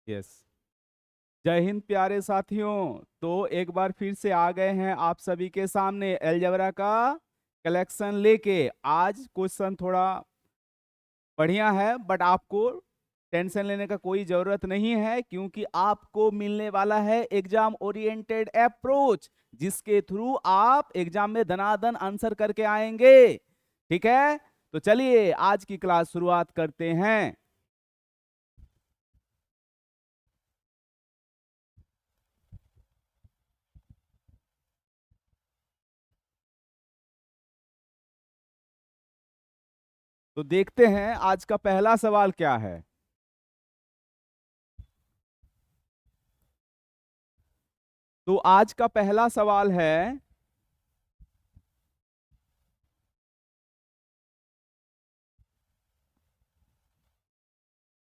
Yes. जय हिंद प्यारे साथियों। तो एक बार फिर से आ गए हैं आप सभी के सामने अलजेब्रा का कलेक्शन लेके। आज क्वेश्चन थोड़ा बढ़िया है, बट आपको टेंशन लेने का कोई जरूरत नहीं है, क्योंकि आपको मिलने वाला है एग्जाम ओरिएंटेड अप्रोच, जिसके थ्रू आप एग्जाम में धनाधन आंसर करके आएंगे। ठीक है, तो चलिए आज की क्लास शुरुआत करते हैं। तो देखते हैं आज का पहला सवाल क्या है। तो आज का पहला सवाल है,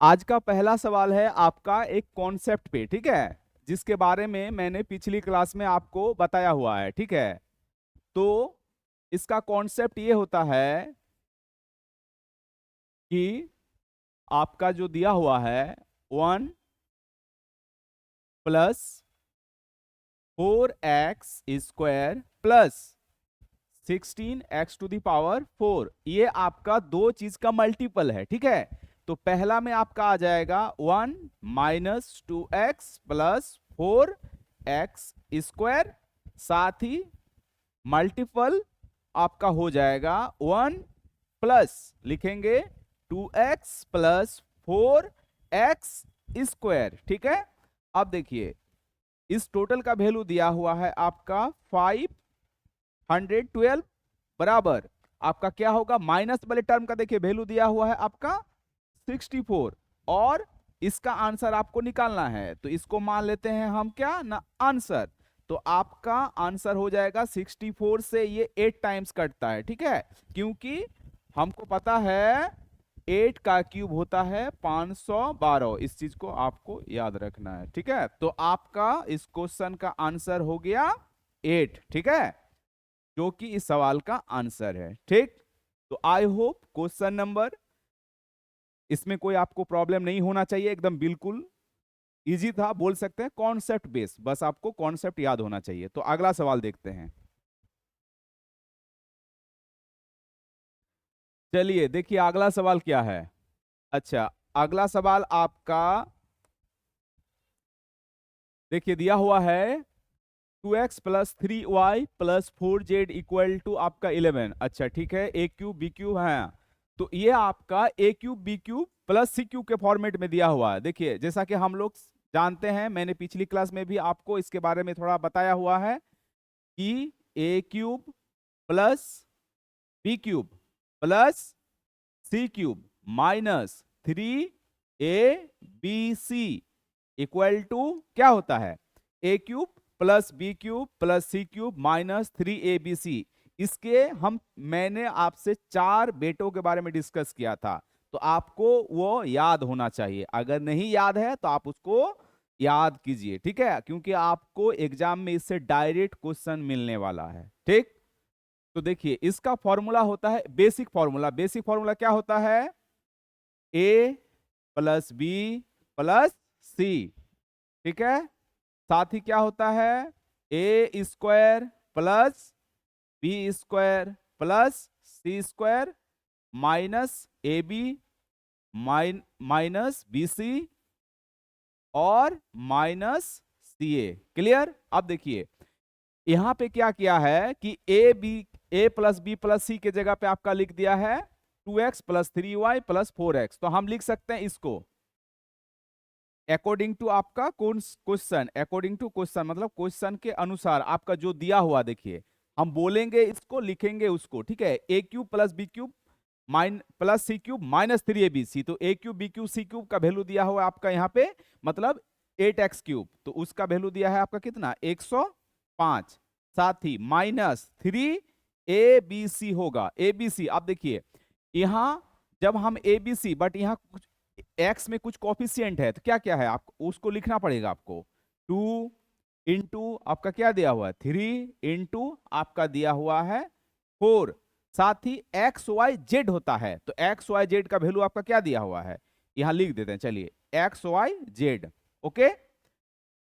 आज का पहला सवाल है आपका एक कॉन्सेप्ट पे, ठीक है, जिसके बारे में मैंने पिछली क्लास में आपको बताया हुआ है। ठीक है, तो इसका कॉन्सेप्ट ये होता है कि आपका जो दिया हुआ है 1 + 4x² + 16x⁴ ये आपका दो चीज का मल्टीपल है। ठीक है, तो पहला में आपका आ जाएगा 1 - 2x + 4x², साथ ही मल्टीपल आपका हो जाएगा 1 प्लस लिखेंगे 2x + 4x²। ठीक है, अब देखिए इस टोटल का वैल्यू दिया हुआ है आपका 512 बराबर आपका क्या होगा, माइनस वाले टर्म का देखिए वैल्यू दिया हुआ है आपका 64, और इसका आंसर आपको निकालना है, तो इसको मान लेते हैं हम क्या ना आंसर। तो आपका आंसर हो जाएगा 64 से ये 8 टाइम्स कटता है। ठीक है, क्योंकि हमको पता है 8 का क्यूब होता है 512, इस चीज को आपको याद रखना है। ठीक है, तो आपका इस क्वेश्चन का आंसर हो गया 8। ठीक है, जो कि इस सवाल का आंसर है। ठीक, तो आई होप क्वेश्चन नंबर इसमें कोई आपको प्रॉब्लम नहीं होना चाहिए, एकदम बिल्कुल इजी था, बोल सकते हैं कॉन्सेप्ट बेस, बस आपको कॉन्सेप्ट याद होना चाहिए। तो अगला सवाल देखते हैं। चलिए देखिए अगला सवाल क्या है। अच्छा, अगला सवाल आपका देखिए दिया हुआ है 2x + 3y + 4z = आपका 11। अच्छा ठीक है, a³ b³ है, तो ये आपका a³ b³ + c³ के फॉर्मेट में दिया हुआ है। देखिए जैसा कि हम लोग जानते हैं, मैंने पिछली क्लास में भी आपको इसके बारे में थोड़ा बताया हुआ है कि a³ + b³ + c³ - 3abc = क्या होता है, a³ + b³ + c³ - 3abc। इसके हम मैंने आपसे 4 बेटों के बारे में डिस्कस किया था, तो आपको वो याद होना चाहिए। अगर नहीं याद है तो आप उसको याद कीजिए। ठीक है, क्योंकि आपको एग्जाम में इससे डायरेक्ट क्वेश्चन मिलने वाला है। ठीक, तो देखिए इसका फॉर्मूला होता है बेसिक फॉर्मूला। बेसिक फॉर्मूला क्या होता है, a + b + c। ठीक है, साथ ही क्या होता है, a² + b² + c² - ab -bc और -ca। क्लियर। अब देखिए यहां पे क्या किया है कि a + b + c के जगह पे आपका लिख दिया है 2x + 3y + 4x। तो हम लिख सकते हैं इसको अकॉर्डिंग टू आपका क्वेश्चन, अकॉर्डिंग टू क्वेश्चन मतलब क्वेश्चन के अनुसार आपका जो दिया हुआ, देखिए हम बोलेंगे इसको, लिखेंगे उसको। ठीक है, a³ + b³ + c³ - 3abc। तो a³ b³ c³ का वैल्यू दिया हुआ है आपका यहाँ पे, मतलब 8x³, तो उसका वैल्यू दिया है आपका कितना 105, साथ ही -3abc होगा। abc आप देखिए यहां जब हम abc, बट यहाँ कुछ एक्स में कुछ कॉफिशिएंट है, तो क्या क्या है आपको उसको लिखना पड़ेगा आपको। 2 इंटू आपका क्या दिया हुआ है 3 इंटू आपका दिया हुआ है 4, साथ ही एक्स वाई जेड होता है, तो एक्स वाई जेड का वैल्यू आपका क्या दिया हुआ है, यहां लिख देते हैं। चलिए एक्स वाई जेड, ओके,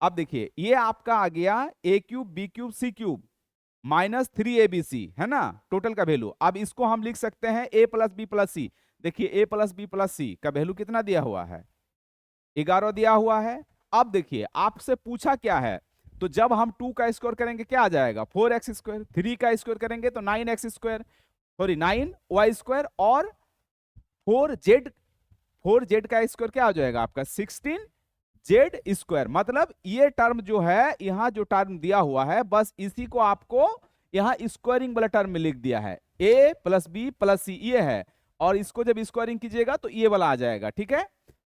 अब देखिए ये आपका आ गया a cube B cube C cube minus 3abc, है ना, टोटल का वैल्यू। अब इसको हम लिख सकते हैं a प्लस बी प्लस सी। देखिए a प्लस बी प्लस सी का वैल्यू कितना दिया हुआ है, 11 दिया हुआ है। अब देखिए आपसे पूछा क्या है, तो जब हम 2 का स्क्वायर करेंगे क्या आ जाएगा, 4x स्क्वायर, 3 का स्क्वायर करेंगे तो 9x square, sorry 9y square, और 4z का स्क्वायर क्या हो जाएगा आपका 16z स्क्वायर। मतलब ये टर्म जो है, यहां जो टर्म दिया हुआ है, बस इसी को आपको यहां स्क्वायरिंग वाला टर्म में लिख दिया है, a प्लस बी प्लस सी ये है, और इसको जब स्क्वायरिंग कीजिएगा तो ये वाला आ जाएगा, ठीक है।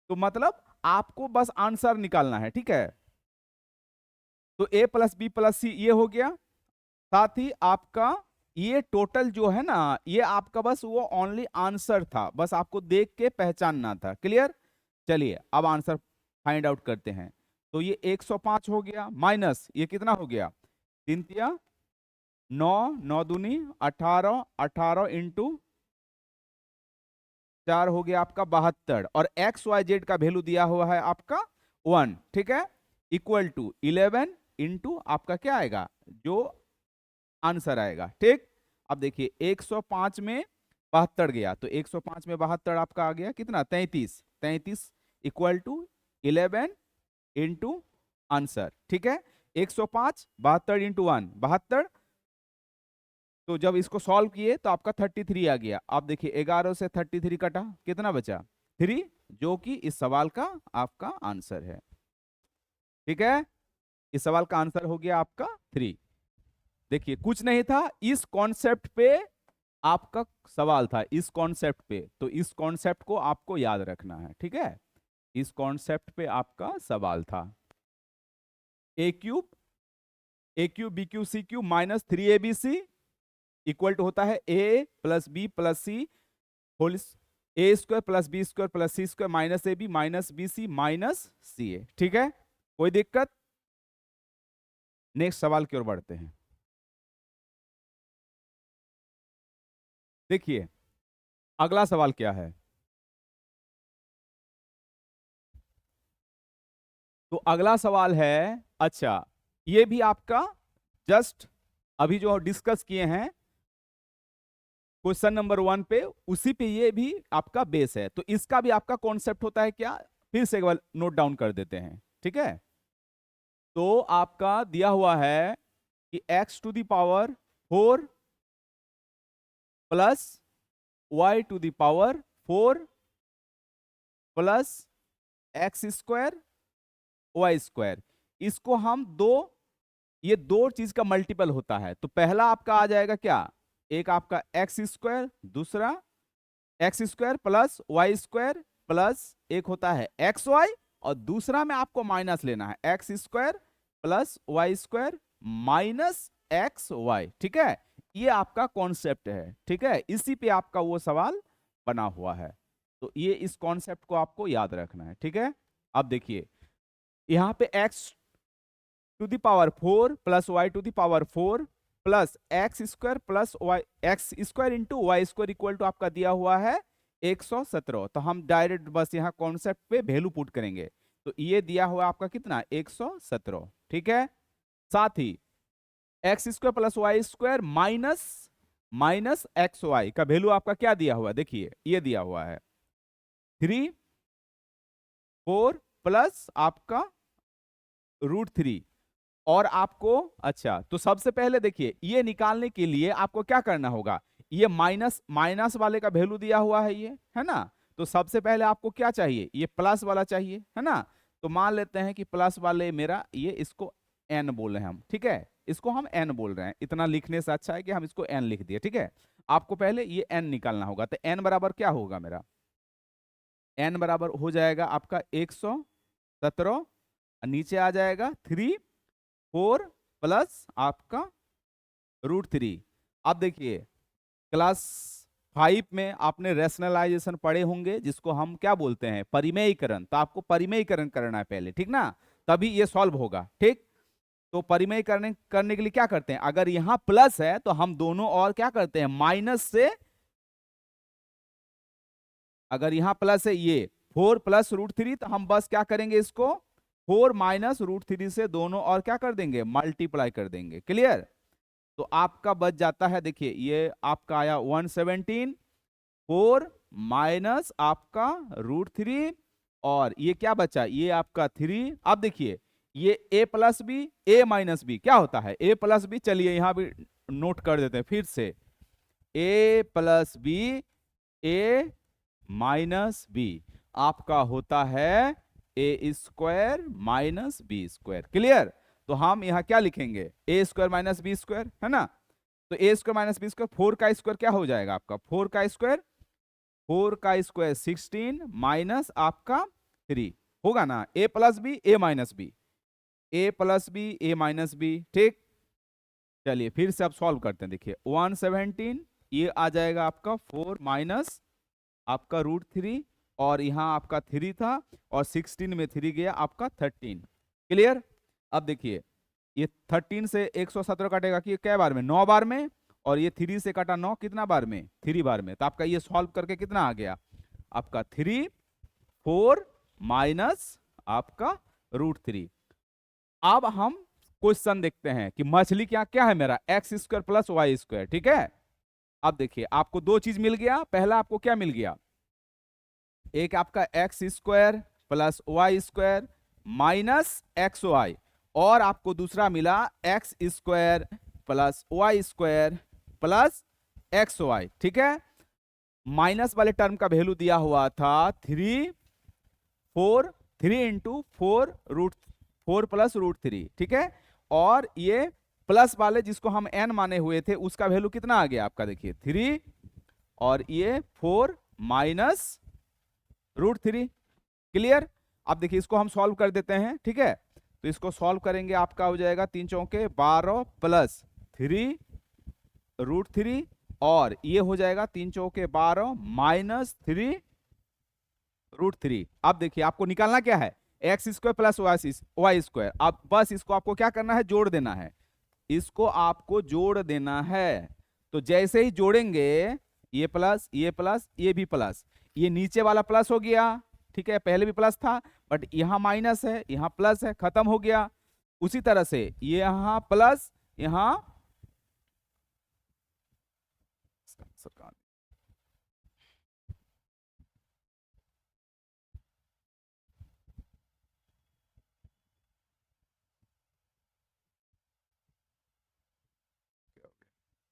तो मतलब आपको बस आंसर निकालना है, ठीक है। तो a प्लस बी प्लस सी ये हो गया, साथ ही आपका ये टोटल जो है ना, ये आपका बस वो ओनली आंसर था, बस आपको देख के पहचानना था। क्लियर, चलिए अब आंसर फाइंड आउट करते हैं। तो ये 105 हो गया, माइनस ये कितना हो गया, 3 तिया 9, 9 दूनी 18, 18 इंटू 4 हो गया आपका 72, और एक्स वाई जेड का वैल्यू दिया हुआ है आपका 1, ठीक है, इक्वल टू 11 इंटू आपका क्या आएगा, जो आंसर आएगा, ठीक। अब देखिए 105 में 72 गया, तो 105 में 72 आपका आ गया कितना, 33, 33 इक्वल टू 11 इंटू आंसर, ठीक है। 105 72 इंटू 1 72, तो जब इसको सॉल्व किए तो आपका 33 आ गया। अब देखिए 11 से 33 कटा, कितना बचा 3, जो कि इस सवाल का आपका आंसर है, ठीक है। इस सवाल का आंसर हो गया आपका 3। देखिए कुछ नहीं था, इस कॉन्सेप्ट पे आपका सवाल था, इस कॉन्सेप्ट पे, तो इस कॉन्सेप्ट को आपको याद रखना है, ठीक है। इस कॉन्सेप्ट पे आपका सवाल था, a cube B cube C cube minus 3abc equal to होता है a plus B plus C whole A square plus B square plus C square minus A B minus B C minus C A, ठीक है, कोई दिक्कत। Next सवाल की ओर बढ़ते हैं। देखिए अगला सवाल क्या है, तो अगला सवाल है, अच्छा ये भी आपका जस्ट अभी जो डिस्कस किए हैं क्वेश्चन नंबर 1 पे, उसी पे ये भी आपका बेस है, तो इसका भी आपका कॉन्सेप्ट होता है क्या, फिर से एक बार नोट डाउन कर देते हैं, ठीक है। तो आपका दिया हुआ है कि x to the power 4 plus y to the power 4 plus X square Y square, इसको हम ये दो चीज का मल्टीपल होता है, तो पहला आपका आ जाएगा क्या, एक आपका एक्स स्क्वायर, दूसरा X square plus Y square plus एक होता है एक्स वाई, और दूसरा में आपको माइनस लेना है X square plus Y square minus X Y, ठीक है। ये आपका कॉन्सेप्ट है, ठीक है, इसी पे आपका वो सवाल बना हुआ है, तो ये इस कॉन्सेप्ट को आपको याद रखना है, ठीक है। अब देखिए यहां पे x to the power 4 plus Y to the power 4 plus X square plus Y X square into Y square equal to आपका दिया हुआ है 117, तो हम डायरेक्ट बस यहाँ कॉन्सेप्ट पे वैल्यू पुट करेंगे, तो ये दिया हुआ आपका कितना 117, ठीक है। साथ ही X square plus Y square minus X Y का वैल्यू आपका क्या दिया हुआ है, देखिए ये दिया हुआ है 3 4 प्लस आपका √3, और आपको अच्छा, तो सबसे पहले देखिए ये निकालने के लिए आपको क्या करना होगा, ये माइनस वाले का वैल्यू दिया हुआ है ये, है ना, तो सबसे पहले आपको क्या चाहिए, ये प्लस वाला चाहिए, है ना। तो मान लेते हैं कि प्लस वाले मेरा ये, इसको n बोल रहे हैं हम, ठीक है, इसको हम n बोल रहे हैं, इतना लिखने से अच्छा है कि हम इसको n लिख दिए, ठीक है। आपको पहले ये n निकालना होगा, तो n बराबर क्या होगा मेरा, n बराबर हो जाएगा आपका 117, नीचे आ जाएगा 3 4 प्लस आपका √3। अब देखिए क्लास 5 में आपने रैशनलाइजेशन पढ़े होंगे, जिसको हम क्या बोलते हैं परिमेयीकरण, तो आपको परिमेयीकरण करना है पहले, ठीक ना, तभी ये सॉल्व होगा, ठीक। तो परिमेयीकरण करने के लिए क्या करते हैं, अगर यहां प्लस है तो हम दोनों और क्या करते हैं माइनस से, अगर यहां प्लस है ये 4 प्लस √3, तो हम बस क्या करेंगे इसको 4 माइनस रूट 3 से दोनों और क्या कर देंगे, मल्टीप्लाई कर देंगे। क्लियर? तो आपका बच जाता है, देखिए ये आपका आया 117, 4 माइनस आपका रूट 3, और ये क्या बचा, ये आपका 3। अब देखिए ये a plus B, a minus B क्या होता है, a प्लस बी, चलिए यहां भी नोट कर देते हैं फिर से, a plus B, a minus B आपका होता है A square minus B square. Clear? तो हम यहां क्या लिखेंगे, A square minus B square, है ना? तो A square minus B square, 4 का स्क्वायर क्या हो जाएगा आपका, 4 का स्क्वायर, 4 का स्क्वायर 16 माइनस आपका 3 होगा ना, ए प्लस बी, ए माइनस बी, ए प्लस बी, ए माइनस बी। ठीक, चलिए फिर से अब सॉल्व करते हैं। देखिए 117, ये आ जाएगा आपका 4 माइनस आपका रूट 3, और यहाँ आपका 3 था, और 16 में 3 गया आपका 13। क्लियर? अब देखिए ये 13 से 117 कटेगा कि क्या बार में, 9 बार में, और ये 3 से कटा 9 कितना बार में, 3 बार में। तो आपका ये सॉल्व करके कितना आ गया आपका 3 4 माइनस आपका रूट 3। अब हम क्वेश्चन देखते हैं कि मछली क्या क्या है मेरा, X square plus Y square. ठीक है, अब देखिए आपको दो चीज मिल गया। पहला आपको क्या मिल गया, एक आपका X square plus Y square minus X Y, और आपको दूसरा मिला X square plus Y square plus X Y. ठीक है, माइनस वाले टर्म का वैल्यू दिया हुआ था 3 4, 3 इंटू 4 रूट 4 प्लस रूट 3। ठीक है, और ये प्लस वाले जिसको हम n माने हुए थे उसका वैल्यू कितना आ गया आपका, देखिए 3, और ये 4 माइनस रूट 3। क्लियर? अब देखिए इसको हम सॉल्व कर देते हैं। ठीक है, तो इसको सॉल्व करेंगे, आपका हो जाएगा 3 चौके 12 प्लस 3 रूट 3, और ये हो जाएगा 3 चौके 12 माइनस 3 रूट 3। अब देखिए आपको निकालना क्या है, X square plus Y square. अब बस इसको आपको क्या करना है, जोड़ देना है, इसको आपको जोड़ देना है। तो जैसे ही जोड़ेंगे, ये प्लस ये प्लस ये भी प्लस, ये नीचे वाला प्लस हो गया। ठीक है, पहले भी प्लस था बट यहाँ माइनस है, यहाँ प्लस है, खत्म हो गया। उसी तरह से ये यहाँ प्लस, यहाँ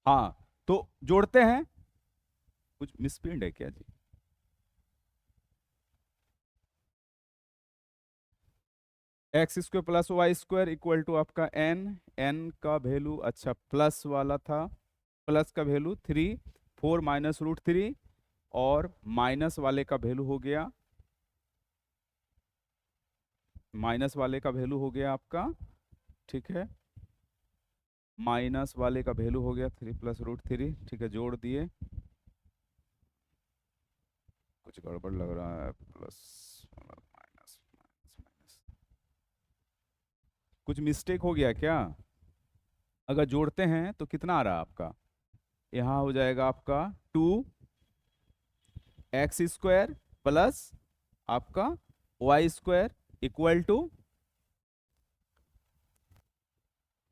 हाँ, तो जोड़ते हैं। कुछ मिसप्रिंट है क्या जी? X square plus Y square equal to आपका एन, एन का वैल्यू अच्छा प्लस वाला था, प्लस का वैल्यू 3, 4 माइनस रूट 3, और माइनस वाले का वैल्यू हो गया, माइनस वाले का वैल्यू हो गया आपका, ठीक है, माइनस वाले का वैल्यू हो गया 3 प्लस रूट 3। ठीक है, जोड़ दिए, कुछ गड़बड़ लग रहा है, प्लस माइनस माइनस माइनस, कुछ मिस्टेक हो गया क्या? अगर जोड़ते हैं तो कितना आ रहा है आपका, यहाँ हो जाएगा आपका 2 एक्स स्क्वायर प्लस आपका वाई स्क्वायर इक्वल टू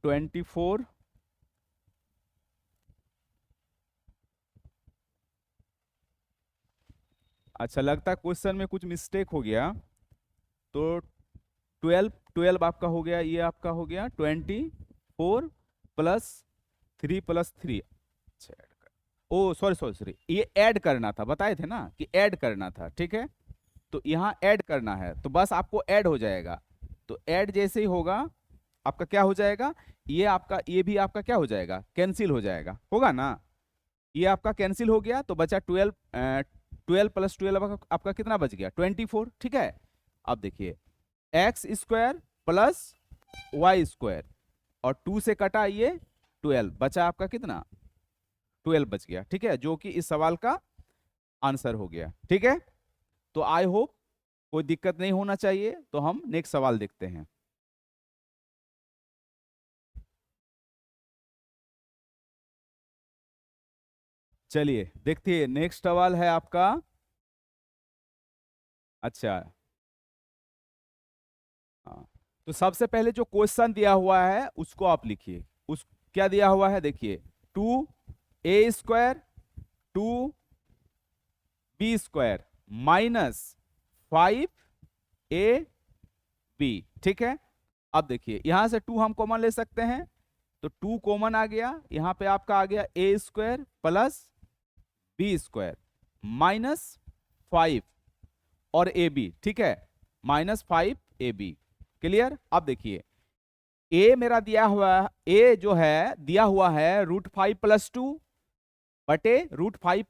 24। अच्छा, लगता है क्वेश्चन में कुछ मिस्टेक हो गया। तो 12 12 आपका हो गया, ये आपका हो गया 24 प्लस 3 प्लस 3। अच्छा, ओ सॉरी सॉरी सॉरी, ये ऐड करना था, बताए थे ना कि ऐड करना था। ठीक है, तो यहाँ ऐड करना है, तो बस आपको ऐड हो जाएगा। तो ऐड जैसे ही होगा आपका क्या हो जाएगा, ये आपका, ये भी आपका क्या हो जाएगा, कैंसिल हो जाएगा, होगा ना, ये आपका कैंसिल हो गया। तो बचा 12, 12 प्लस 12 आपका कितना बच गया, 24। ठीक है, अब देखिए X square plus Y square, और 2 से कटा ये 12, बचा आपका कितना, 12 बच गया। ठीक है, जो कि इस सवाल का आंसर हो गया। ठीक है, तो आई होप कोई दिक्कत नहीं होना चाहिए। तो हम नेक्स्ट सवाल देखते हैं। चलिए देखते हैं, नेक्स्ट सवाल है आपका, अच्छा हाँ, तो सबसे पहले जो क्वेश्चन दिया हुआ है उसको आप लिखिए। उस क्या दिया हुआ है देखिए, 2a² 2b² माइनस 5ab। ठीक है, अब देखिए यहां से 2 हम कॉमन ले सकते हैं, तो 2 कॉमन आ गया, यहां पे आपका आ गया a² प्लस b² माइनस 5 और ab। ठीक है, -5ab। क्लियर। अब देखिए a मेरा दिया हुआ, a जो है दिया हुआ है √5 + 2 बटे √5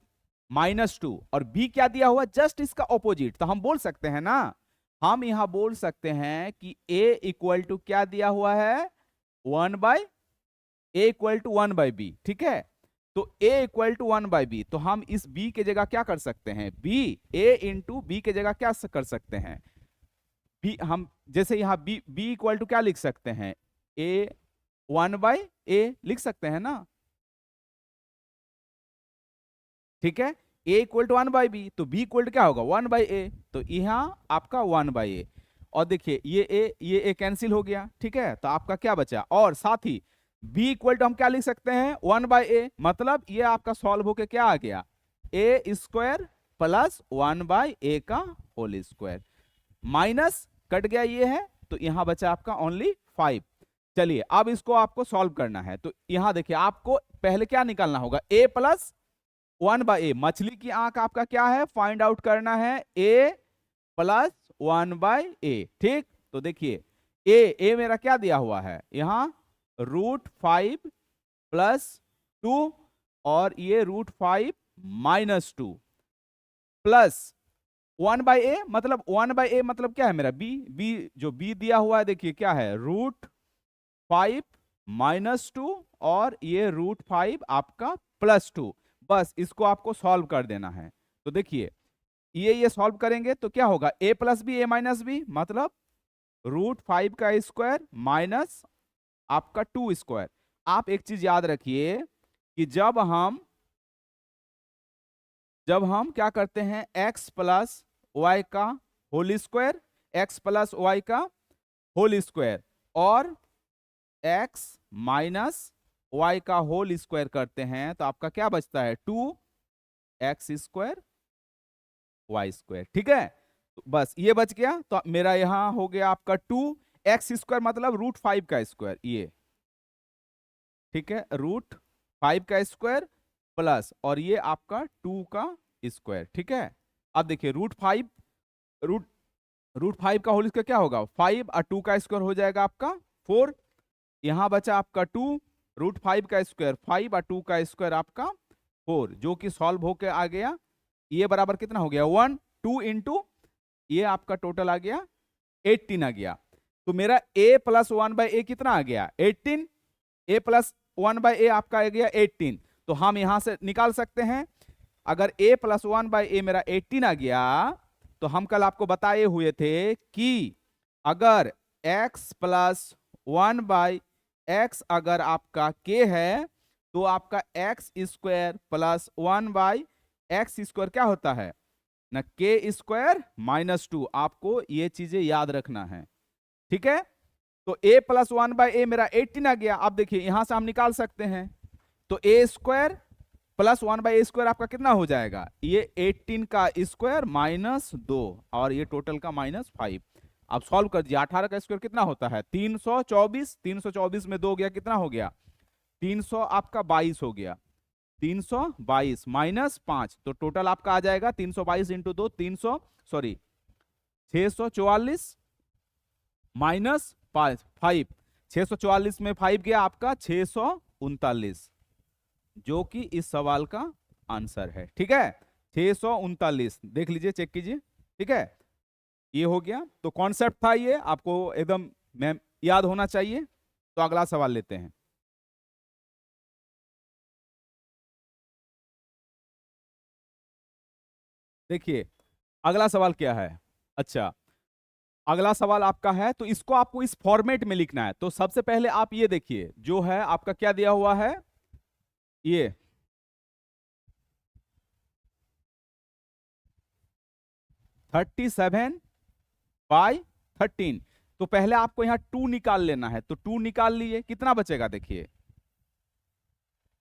- 2, और b क्या दिया हुआ जस्ट इसका ऑपोजिट। तो हम बोल सकते हैं ना, हम यहां बोल सकते हैं कि a इक्वल टू क्या दिया हुआ है 1/b। ठीक है, तो a इक्वल टू 1/b, तो हम इस b के जगह क्या कर सकते हैं, a इंटू b के जगह क्या कर सकते हैं, b हम जैसे यहां b इक्वल टू क्या लिख सकते हैं, a 1/a लिख सकते हैं ना। ठीक है, a इक्वल टू 1/b, तो b इक्वल टू क्या होगा 1/a, तो यहां आपका 1/a। और देखिए ये a कैंसिल हो गया। ठीक है, तो आपका क्या बचा, और साथ ही b इक्वल टू हम क्या लिख सकते हैं 1/a, मतलब ये आपका सॉल्व होके क्या आ गया a² प्लस 1/a का होल स्क्वायर, माइनस कट गया ये है, तो यहां बचा आपका ओनली 5। चलिए अब इसको आपको सॉल्व करना है, तो यहां देखिए आपको पहले क्या निकालना होगा, a प्लस 1/a, मछली की आंख आपका क्या है फाइंड आउट करना है, a प्लस 1/a। ठीक, तो देखिए a मेरा क्या दिया हुआ है यहां √5 + 2, और ये √5 - 2 प्लस 1/a, मतलब 1/a मतलब क्या है मेरा b जो b दिया हुआ है देखिए क्या है √5 - 2, और ये √5 आपका +2। बस इसको आपको सॉल्व कर देना है। तो देखिए ये सॉल्व करेंगे तो क्या होगा a + b a - b, मतलब √5 का स्क्वायर माइनस आपका 2²। आप एक चीज याद रखिए कि जब हम क्या करते हैं x + y का होल स्क्वायर, x + y का होल स्क्वायर, और x - y का होल स्क्वायर करते हैं, तो आपका क्या बचता है 2x² y²। ठीक है, तो बस ये बच गया, तो मेरा यहां हो गया आपका 2x² मतलब √5 का स्क्वायर ये। ठीक है, √5 का स्क्वायर प्लस, और ये आपका 2 का स्क्वायर। ठीक है, अब देखिए √5 का होल स्क्वायर क्या होगा 5, और 2 का स्क्वायर हो जाएगा आपका 4। यहां बचा आपका 2, √5 का स्क्वायर 5, और 2 का स्क्वायर आपका 4, जो कि सॉल्व होके आ गया, ये बराबर कितना हो गया 1 2 इंटू ये आपका टोटल आ गया 18 आ गया। तो मेरा a + 1/a कितना आ गया 18, a + 1/a आपका आ गया 18। तो हम यहां से निकाल सकते हैं, अगर a + 1/a मेरा 18 आ गया, तो हम कल आपको बताए हुए थे कि अगर x + 1/x अगर आपका k है, तो आपका x² + 1/x² क्या होता है ना k² - 2। आपको ये चीजें याद रखना है। ठीक है, तो a + 1/a मेरा 18 आ गया। अब देखिए यहां से हम निकाल सकते हैं, तो a² + 1/a² आपका कितना हो जाएगा, ये 18 का स्क्वायर -2, और ये टोटल का -5। अब सॉल्व कर दिया, 18 का स्क्वायर कितना होता है 324, 324 में 2 गया कितना हो गया 300 आपका 22 हो गया, 322 -5, तो टोटल आपका आ जाएगा 322 इंटू 2 300, सॉरी 644 -5, 644 में 5 गया आपका 639, जो कि इस सवाल का आंसर है। ठीक है, 639 देख लीजिए, चेक कीजिए। ठीक है, ये हो गया, तो कॉन्सेप्ट था ये आपको एकदम मैम याद होना चाहिए। तो अगला सवाल लेते हैं। देखिए अगला सवाल क्या है, अच्छा अगला सवाल आपका है, तो इसको आपको इस फॉर्मेट में लिखना है। तो सबसे पहले आप ये देखिए जो है आपका क्या दिया हुआ है, ये 37/13, तो पहले आपको यहाँ 2 निकाल लेना है, तो 2 निकाल लिए, कितना बचेगा देखिए,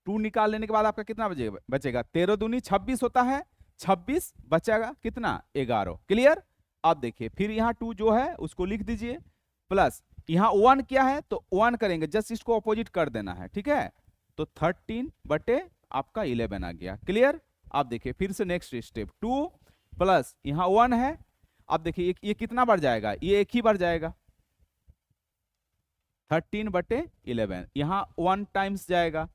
2 निकाल लेने के बाद आपका कितना बचेगा 13 दूनी 26 होता है, 26 बचेगा कितना 11। क्लियर। अब देखिए फिर यहाँ 2 जो है उसको लिख दीजिए, प्लस यहाँ 1 क्या है तो 1 करेंगे, जस्ट इसको अपोजिट कर देना है, ठीक है। तो 13 बटे आपका 11 आ गया। क्लियर। अब देखिए फिर से नेक्स्ट स्टेप, 2 प्लस यहाँ 1 है। अब देखिए ये कितना बढ़ जाएगा, ये एक ही बढ़ जाएगा, 13 बटे 11, यहाँ 1 टाइम्स जाएगा,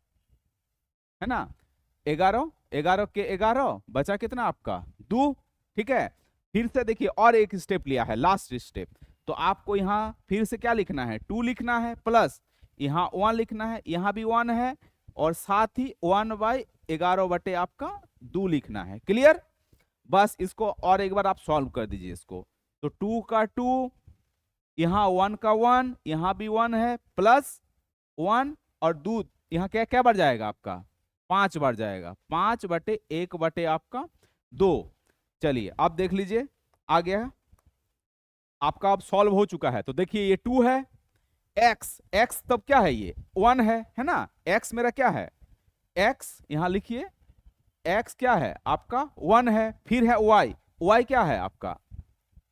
है ना। 11 11 के 11 बचा कितना आपका 2, ठीक है। फिर से देखिए और एक स्टेप लिया है, लास्ट स्टेप, तो आपको यहाँ फिर से क्या लिखना है 2 लिखना है, प्लस यहाँ 1 लिखना है, यहाँ भी 1 है, और साथ ही 1/11 बटे आपका 2 लिखना है। क्लियर। बस इसको और एक बार आप सॉल्व कर दीजिए इसको, तो 2 का 2, यहाँ 1 का 1, यहाँ भी 1 है, प्लस 1 और 2, यहाँ क्या क्या बढ़ जाएगा आपका 5 बढ़ जाएगा, 5 बटे 1 बटे आपका 2। चलिए अब देख लीजिए आ गया आपका, अब सॉल्व हो चुका है। तो देखिए ये 2 है, x तब क्या है ये 1 है ना, x मेरा क्या है x, यहां लिखिए x क्या है आपका 1 है, फिर है y क्या है आपका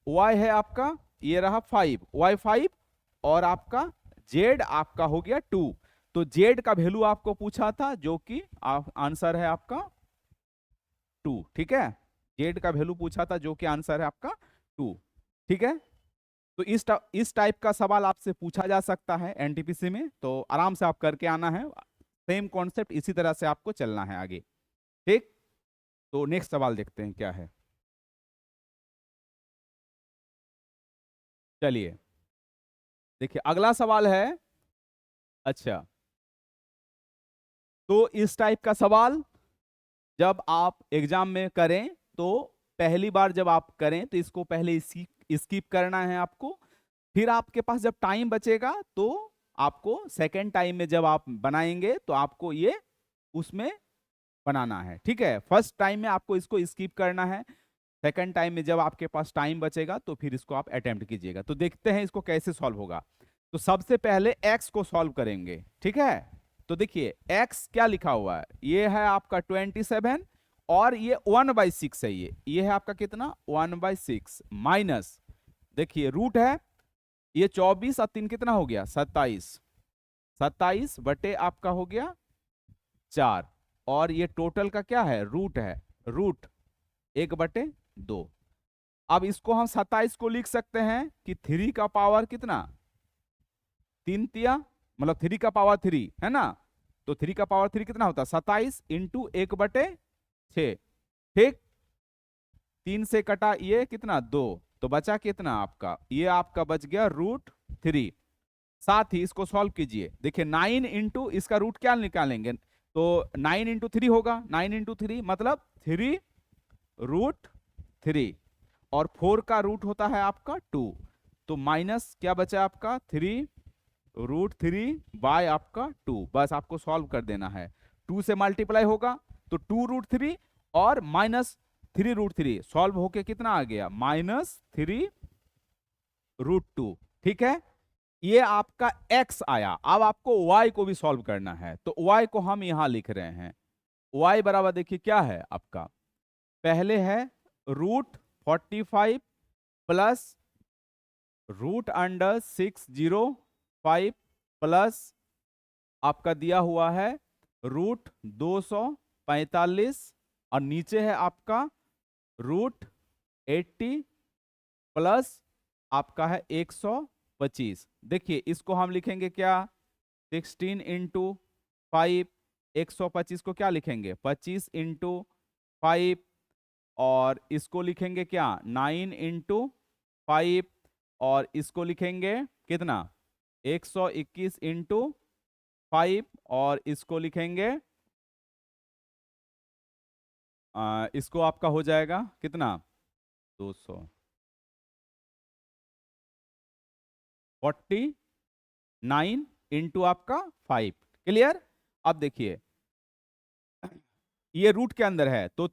y है आपका ये रहा 5, y 5, और आपका z आपका हो गया 2। तो z का वैल्यू आपको पूछा था जो कि आंसर है आपका 2, ठीक है। z का वैल्यू पूछा था जो कि आंसर है आपका 2, ठीक है। तो इस टाइप का सवाल आपसे पूछा जा सकता है एनटीपीसी में, तो आराम से आप करके आना है, सेम कॉन्सेप्ट इसी तरह से आपको चलना है आगे, ठीक। तो नेक्स्ट सवाल देखते हैं क्या है। चलिए देखिए अगला सवाल है, अच्छा तो इस टाइप का सवाल जब आप एग्जाम में करें तो पहली बार जब आप करें तो इसको पहले स्किप करना है आपको, फिर आपके पास जब टाइम बचेगा तो आपको सेकेंड टाइम में जब आप बनाएंगे तो आपको ये उसमें बनाना है, ठीक है। फर्स्ट टाइम में आपको इसको स्किप करना है, सेकेंड टाइम में जब आपके पास टाइम बचेगा तो फिर इसको आप अटेम्प्ट कीजिएगा। तो देखते हैं इसको कैसे सॉल्व होगा। तो सबसे पहले x को सॉल्व करेंगे, ठीक है। तो देखिए x क्या लिखा हुआ है, ये है आपका 27, और ये 1/6 है, ये है आपका कितना 1/6, माइनस देखिए रूट है ये 24 और 3 कितना हो गया 27, 27 बटे आपका हो गया 4, और ये टोटल का क्या है रूट है, रूट 1/2। अब इसको हम 27 को लिख सकते हैं कि 3 का पावर कितना 3 तिया, मतलब 3 का पावर 3 है ना, तो 3 का पावर 3 कितना होता है 27 इंटू 1/6, ठीक। 3 से कटा ये कितना 2, तो बचा कितना आपका ये आपका बच गया √3। साथ ही इसको सॉल्व कीजिए, देखिए 9 इंटू इसका रूट क्या निकालेंगे, तो 9 इंटू 3 होगा, 9 इंटू 3 मतलब 3√3, और 4 का रूट होता है आपका 2, तो माइनस क्या बचा आपका 3√3 बाय आपका 2। बस आपको सॉल्व कर देना है, 2 से मल्टीप्लाई होगा तो 2√3 और माइनस 3√3, सॉल्व होके कितना आ गया -3√2, ठीक है। ये आपका x आया। अब आपको y को भी सॉल्व करना है, तो y को हम यहां लिख रहे हैं, y बराबर देखिए क्या है आपका, पहले है √45 प्लस √605 प्लस आपका दिया हुआ है √245, और नीचे है आपका √80 प्लस आपका है 125। देखिए इसको हम लिखेंगे क्या 16 इंटू 5, 125 को क्या लिखेंगे 25 इंटू 5, और इसको लिखेंगे क्या 9 इंटू 5, और इसको लिखेंगे कितना 121 इंटू 5, और इसको लिखेंगे इसको आपका हो जाएगा कितना 249 इंटू आपका 5। क्लियर। अब देखिए ये रूट के अंदर है, तो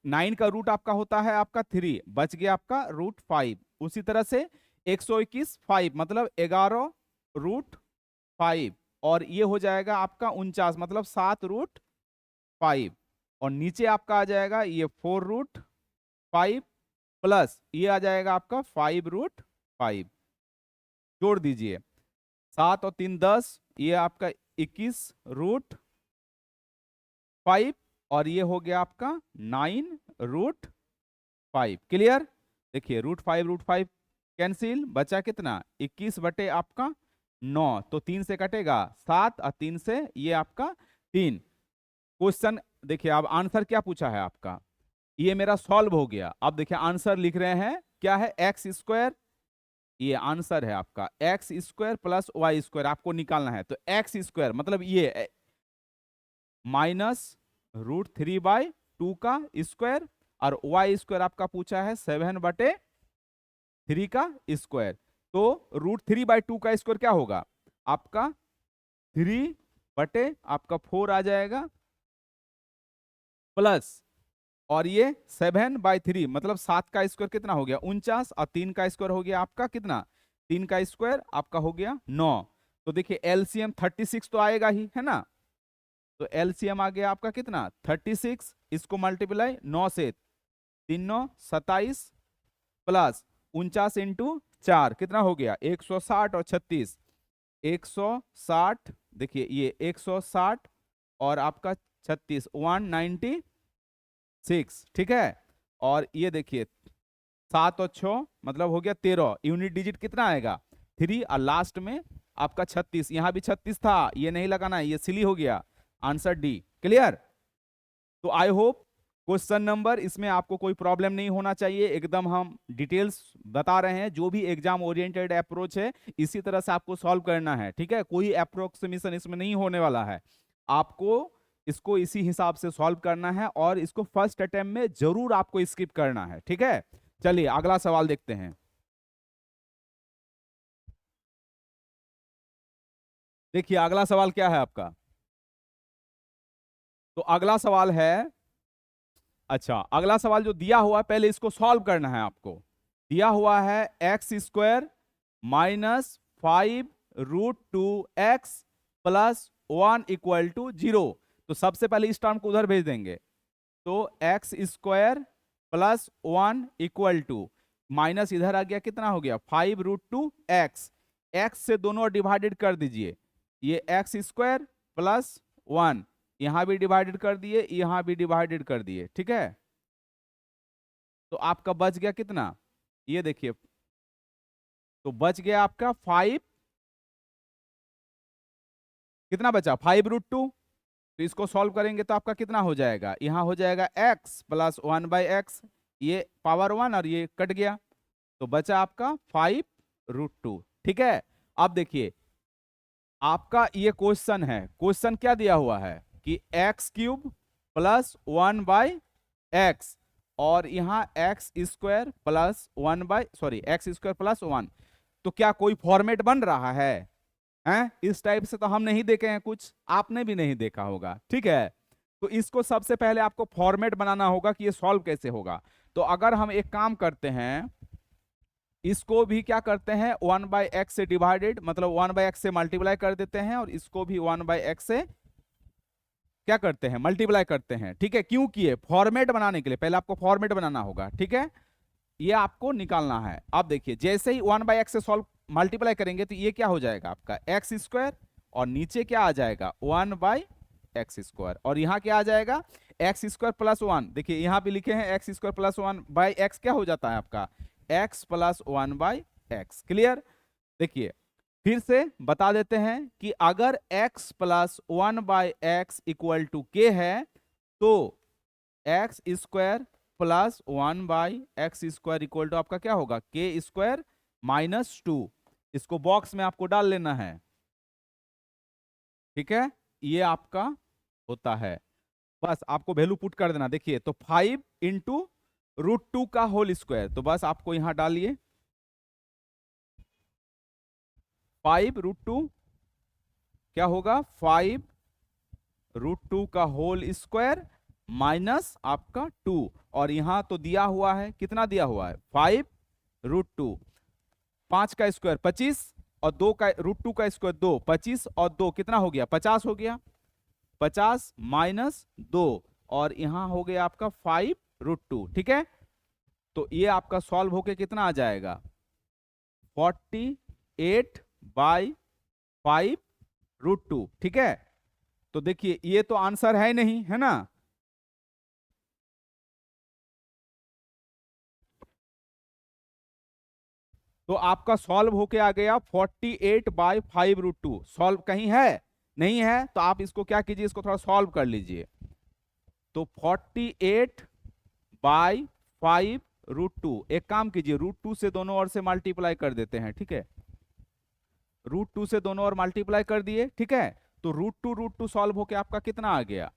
9 का रूट आपका होता है आपका 3, बच गया आपका √5। उसी तरह से 121 5 मतलब 11√5 और ये हो जाएगा आपका 49 मतलब 7√5 और नीचे आपका आ जाएगा ये 4√5 प्लस ये आ जाएगा आपका 5√5। जोड़ दीजिए 7 और 3 10, ये आपका 21√5 और ये हो गया आपका 9√5। क्लियर। देखिए √5 कैंसिल, बचा कितना 21 बटे आपका 9, तो 3 से कटेगा 7 और 3 से ये आपका 3। क्वेश्चन देखिए अब आंसर क्या पूछा है आपका, ये मेरा सॉल्व हो गया। अब देखिए आंसर लिख रहे हैं क्या है, एक्स स्क्वायर, ये आंसर है आपका X square plus Y square आपको निकालना है। तो एक्स स्क्वायर मतलब ये -√3/2 का स्क्वायर और वाई स्क्वायर आपका पूछा है 7/3 का स्क्वायर। तो √3/2 का स्क्वायर क्या होगा आपका 3 आपका 4 आ जाएगा प्लस और ये 7/3 मतलब 7 का स्क्वायर कितना हो गया 49 और 3 का स्क्वायर हो गया आपका कितना 3 का स्क्वायर आपका हो गया 9। तो देखिए एलसीएम 36 तो आएगा ही है ना, तो एलसीएम आ गया आपका कितना 36, इसको मल्टीप्लाई 9 से 3 9 27 प्लस 49 इंटू 4 कितना हो गया 160 और 36 160। देखिए ये 160 और आपका 36 196, ठीक है। और ये देखिए 7 और 6 मतलब हो गया 13, यूनिट डिजिट कितना आएगा 3 और लास्ट में आपका 36, यहां भी 36 था ये नहीं लगाना है, ये सिली हो गया, आंसर डी। क्लियर। तो आई होप क्वेश्चन नंबर इसमें आपको कोई प्रॉब्लम नहीं होना चाहिए, एकदम हम डिटेल्स बता रहे हैं, जो भी एग्जाम ओरिएंटेड अप्रोच है इसी तरह से आपको सॉल्व करना है, ठीक है। कोई अप्रोक्सीमेशन इसमें नहीं होने वाला है, आपको इसको इसी हिसाब से सॉल्व करना है और इसको फर्स्ट अटेम्प्ट में जरूर आपको स्किप करना है, ठीक है। चलिए अगला सवाल देखते हैं। देखिए अगला सवाल क्या है आपका, तो अगला सवाल है, अच्छा अगला सवाल जो दिया हुआ है पहले इसको सॉल्व करना है आपको। दिया हुआ है X square -5√2x plus 1 equal to 0। तो सबसे पहले इस टर्म को उधर भेज देंगे, तो X square plus 1 equal to minus इधर आ गया कितना हो गया 5√2x, एक्स से दोनों डिवाइडेड कर दीजिए, ये एक्स स्क्वायर प्लस 1 यहां भी डिवाइडेड कर दिए यहां भी डिवाइडेड कर दिए, ठीक है। तो आपका बच गया कितना, ये देखिए तो बच गया आपका 5, कितना बचा 5√2। तो इसको सॉल्व करेंगे तो आपका कितना हो जाएगा, यहां हो जाएगा x प्लस 1/x, ये पावर 1 और ये कट गया, तो बचा आपका 5√2, ठीक है। अब देखिए आपका ये क्वेश्चन है, क्वेश्चन क्या दिया हुआ है कि x³ प्लस 1/x और यहाँ x² प्लस 1, तो क्या कोई फॉर्मेट बन रहा है हैं? इस टाइप से तो हम नहीं देखे हैं, कुछ आपने भी नहीं देखा होगा, ठीक है। तो इसको सबसे पहले आपको फॉर्मेट बनाना होगा कि ये सॉल्व कैसे होगा। तो अगर हम एक काम करते हैं, इसको भी क्या करते हैं 1/x से डिवाइडेड मतलब 1/x से मल्टीप्लाई कर देते हैं और इसको भी 1/x से क्या करते हैं मल्टीप्लाई करते हैं, ठीक है। क्यों किए, फॉर्मेट बनाने के लिए, पहले आपको फॉर्मेट बनाना होगा, ठीक है, ये आपको निकालना है। अब देखिए जैसे ही 1/x से सॉल्व मल्टीप्लाई करेंगे तो ये क्या हो जाएगा आपका x² और नीचे क्या आ जाएगा 1/x² और यहाँ क्या आ जाएगा x² प्लस 1, देखिए यहाँ भी लिखे हैं x² प्लस 1/x क्या हो जाता है आपका x प्लस 1/x। क्लियर। देखिए फिर से बता देते हैं कि अगर x plus 1/x equal to k है तो x² plus 1/x² equal to आपका क्या होगा k² -2। इसको बॉक्स में आपको डाल लेना है, ठीक है, ये आपका होता है, बस आपको वैल्यू पुट कर देना। देखिए तो 5 इंटू √2 का होल स्क्वायर, तो बस आपको यहां डालिए 5√2 क्या होगा 5√2 का होल स्क्वायर माइनस आपका 2 और यहां तो दिया हुआ है कितना दिया हुआ है 5√2, 5 का स्क्वायर 25 और 2 का √2 का स्क्वायर 2, 25 और 2 कितना हो गया 50 हो गया, 50 माइनस 2 और यहां हो गया आपका 5√2। ठीक है, तो ये आपका सॉल्व होके कितना आ जाएगा 48/5√2। ठीक है, तो देखिए ये तो आंसर है नहीं, है ना। तो आपका सॉल्व होके आ गया 48/5√2। सॉल्व कहीं है नहीं है, तो आप इसको क्या कीजिए, इसको थोड़ा सॉल्व कर लीजिए। तो 48/5√2, एक काम कीजिए √2 से दोनों ओर से मल्टीप्लाई कर देते हैं। ठीक है, √2 से दोनों ओर मल्टीप्लाई कर दिए। ठीक है, तो √2 सॉल्व होके आपका कितना आ गया,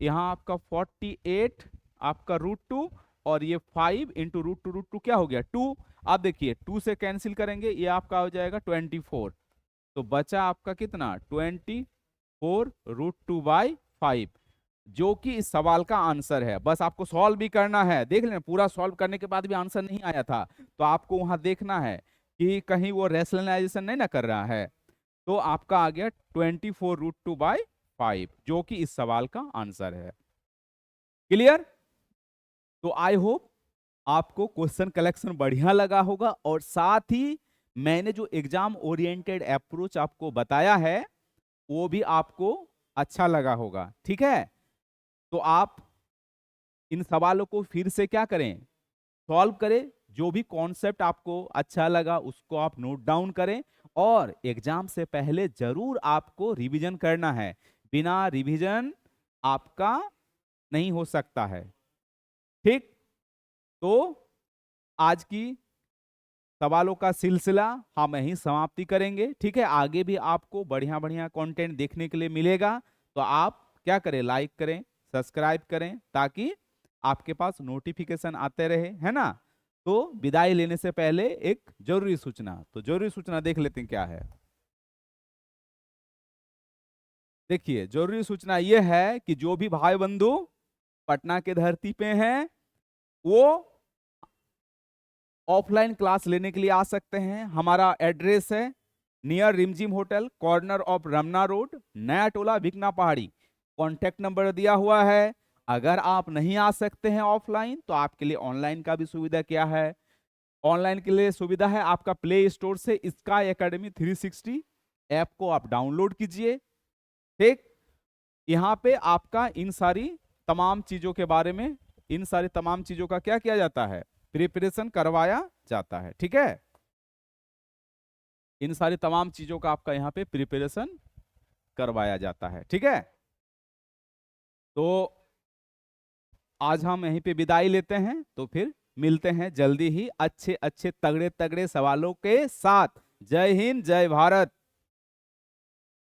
यहाँ आपका 48 आपका √2 और ये 5 इंटू √2 क्या हो गया 2। आप देखिए 2 से कैंसिल करेंगे, ये आपका हो जाएगा 24। तो बचा आपका कितना 24√2/5, जो कि इस सवाल का आंसर है। बस आपको सॉल्व भी करना है। देख लेना, पूरा सॉल्व करने के बाद भी आंसर नहीं आया था तो आपको वहां देखना है कि कहीं वो रैशनलाइजेशन नहीं ना कर रहा है। तो आपका आ गया 24√2/5, जो कि इस सवाल का आंसर है। क्लियर। तो आई होप आपको क्वेश्चन कलेक्शन बढ़िया लगा होगा, और साथ ही मैंने जो एग्जाम ओरिएंटेड अप्रोच आपको बताया है वो भी आपको अच्छा लगा होगा। ठीक है, तो आप इन सवालों को फिर से क्या करें, सॉल्व करें। जो भी कॉन्सेप्ट आपको अच्छा लगा उसको आप नोट डाउन करें, और एग्जाम से पहले जरूर आपको रिवीजन करना है। बिना रिवीजन आपका नहीं हो सकता है। ठीक, तो आज की सवालों का सिलसिला हम यहीं समाप्ति करेंगे। ठीक है, आगे भी आपको बढ़िया बढ़िया कंटेंट देखने के लिए मिलेगा, तो आप क्या करें, लाइक करें, सब्सक्राइब करें, ताकि आपके पास नोटिफिकेशन आते रहे, है ना। तो विदाई लेने से पहले एक जरूरी सूचना, तो जरूरी सूचना देख लेते हैं क्या है। देखिए जरूरी सूचना यह है कि जो भी भाई बंधु पटना के धरती पे हैं वो ऑफलाइन क्लास लेने के लिए आ सकते हैं। हमारा एड्रेस है near Rimjhim hotel, corner of Ramna road, Naya Tola, भिकना पहाड़ी। कॉन्टेक्ट नंबर दिया हुआ है। अगर आप नहीं आ सकते हैं ऑफलाइन तो आपके लिए ऑनलाइन का भी सुविधा क्या है, ऑनलाइन के लिए सुविधा है आपका प्ले स्टोर से स्काई एकेडमी 360 ऐप को आप डाउनलोड कीजिए। ठीक, यहाँ पे आपका इन सारी तमाम चीजों के बारे में, इन सारी तमाम चीजों का क्या किया जाता है, प्रिपरेशन करवाया जाता है। ठीक है, इन सारी तमाम चीजों का आपका यहाँ पे प्रिपरेशन करवाया जाता है। ठीक है, तो आज हम यहीं पे विदाई लेते हैं, तो फिर मिलते हैं जल्दी ही अच्छे अच्छे तगड़े तगड़े सवालों के साथ। जय हिंद, जय भारत।